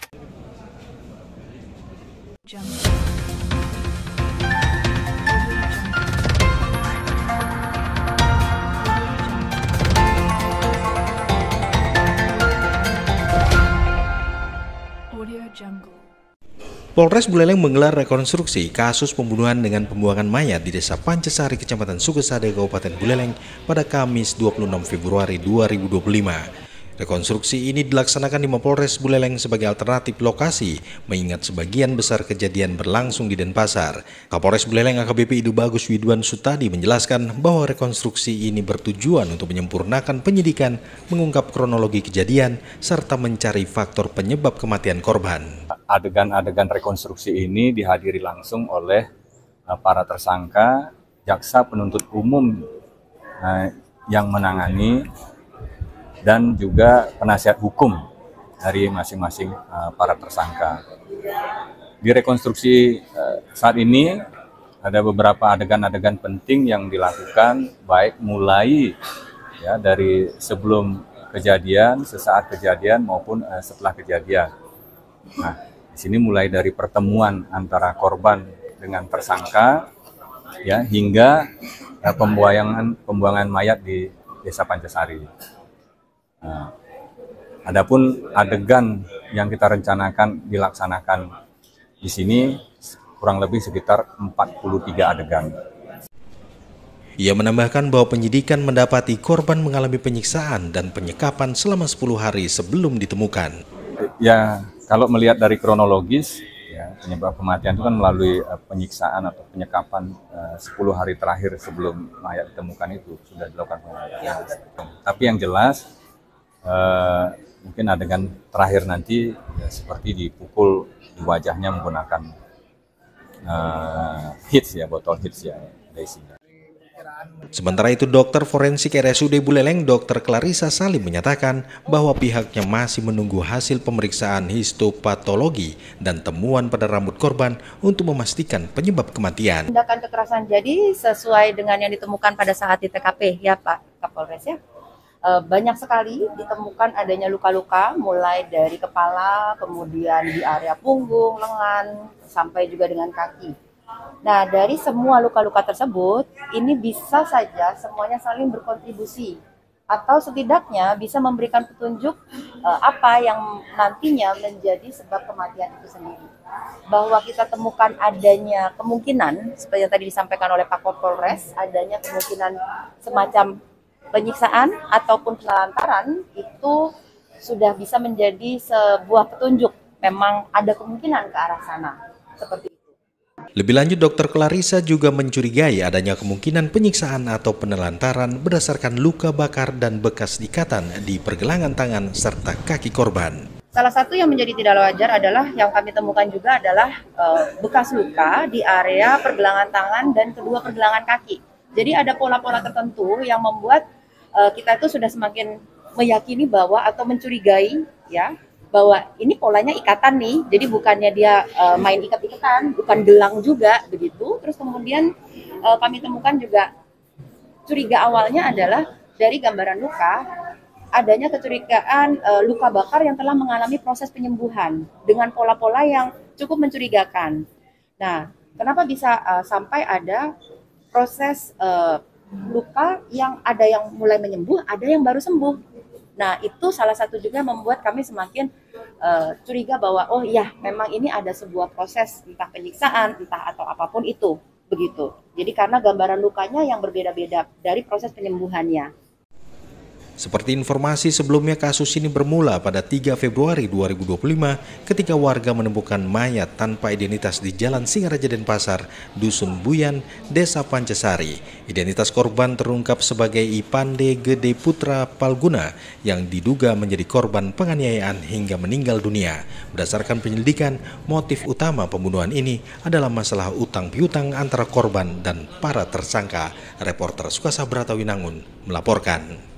Polres Buleleng menggelar rekonstruksi kasus pembunuhan dengan pembuangan mayat di Desa Pancasari, Kecamatan Sukesade, Kabupaten Buleleng pada Kamis 26 Februari 2025. Rekonstruksi ini dilaksanakan di Mapolres Buleleng sebagai alternatif lokasi, mengingat sebagian besar kejadian berlangsung di Denpasar. Kapolres Buleleng AKBP Idu Bagus Widwan Sutadi menjelaskan bahwa rekonstruksi ini bertujuan untuk menyempurnakan penyidikan, mengungkap kronologi kejadian, serta mencari faktor penyebab kematian korban. Adegan-adegan rekonstruksi ini dihadiri langsung oleh para tersangka, jaksa penuntut umum yang menangani, dan juga penasihat hukum dari masing-masing para tersangka. Di rekonstruksi saat ini ada beberapa adegan-adegan penting yang dilakukan, baik mulai dari sebelum kejadian, sesaat kejadian maupun setelah kejadian. Nah, di sini mulai dari pertemuan antara korban dengan tersangka, hingga pembuangan mayat di Desa Pancasari. Adapun adegan yang kita rencanakan dilaksanakan di sini kurang lebih sekitar 43 adegan. Ia menambahkan bahwa penyidikan mendapati korban mengalami penyiksaan dan penyekapan selama 10 hari sebelum ditemukan. Ya, kalau melihat dari kronologis, penyebab kematian itu kan melalui penyiksaan atau penyekapan 10 hari terakhir sebelum mayat ditemukan itu sudah dilakukan penyiksaan. Tapi yang jelas, mungkin adegan terakhir nanti seperti dipukul di wajahnya menggunakan botol hits ada isinya. Sementara itu, dokter forensik RSUD Buleleng, Dr. Clarissa Salim menyatakan bahwa pihaknya masih menunggu hasil pemeriksaan histopatologi dan temuan pada rambut korban untuk memastikan penyebab kematian. Tindakan kekerasan jadi sesuai dengan yang ditemukan pada saat di TKP, ya Pak Kapolres ya. Banyak sekali ditemukan adanya luka-luka mulai dari kepala, kemudian di area punggung, lengan, sampai juga dengan kaki. Nah, dari semua luka-luka tersebut, ini bisa saja semuanya saling berkontribusi atau setidaknya bisa memberikan petunjuk apa yang nantinya menjadi sebab kematian itu sendiri. Bahwa kita temukan adanya kemungkinan, seperti yang tadi disampaikan oleh Pak Kapolres, adanya kemungkinan semacam penyiksaan ataupun penelantaran, itu sudah bisa menjadi sebuah petunjuk. Memang ada kemungkinan ke arah sana, seperti itu. Lebih lanjut, Dr. Clarissa juga mencurigai adanya kemungkinan penyiksaan atau penelantaran berdasarkan luka bakar dan bekas ikatan di pergelangan tangan serta kaki korban. Salah satu yang menjadi tidak wajar adalah yang kami temukan juga adalah bekas luka di area pergelangan tangan dan kedua pergelangan kaki. Jadi ada pola-pola tertentu yang membuat kita itu sudah semakin meyakini bahwa atau mencurigai bahwa ini polanya ikatan nih, jadi bukannya dia main ikat-ikatan, bukan gelang juga begitu. Terus kemudian kami temukan juga curiga awalnya adalah dari gambaran luka, adanya kecurigaan luka bakar yang telah mengalami proses penyembuhan dengan pola-pola yang cukup mencurigakan. Nah, kenapa bisa sampai ada proses luka yang ada yang mulai menyembuh, ada yang baru sembuh. Nah, itu salah satu juga membuat kami semakin curiga bahwa oh ya, memang ini ada sebuah proses entah penyiksaan, entah atau apapun itu, begitu. Jadi karena gambaran lukanya yang berbeda-beda dari proses penyembuhannya. Seperti informasi sebelumnya, kasus ini bermula pada 3 Februari 2025 ketika warga menemukan mayat tanpa identitas di Jalan Singaraja Denpasar, Dusun Buyan, Desa Pancasari. Identitas korban terungkap sebagai Ipande Gede Putra Palguna yang diduga menjadi korban penganiayaan hingga meninggal dunia. Berdasarkan penyelidikan, motif utama pembunuhan ini adalah masalah utang piutang antara korban dan para tersangka. Reporter Sukasa Bratawinangun melaporkan.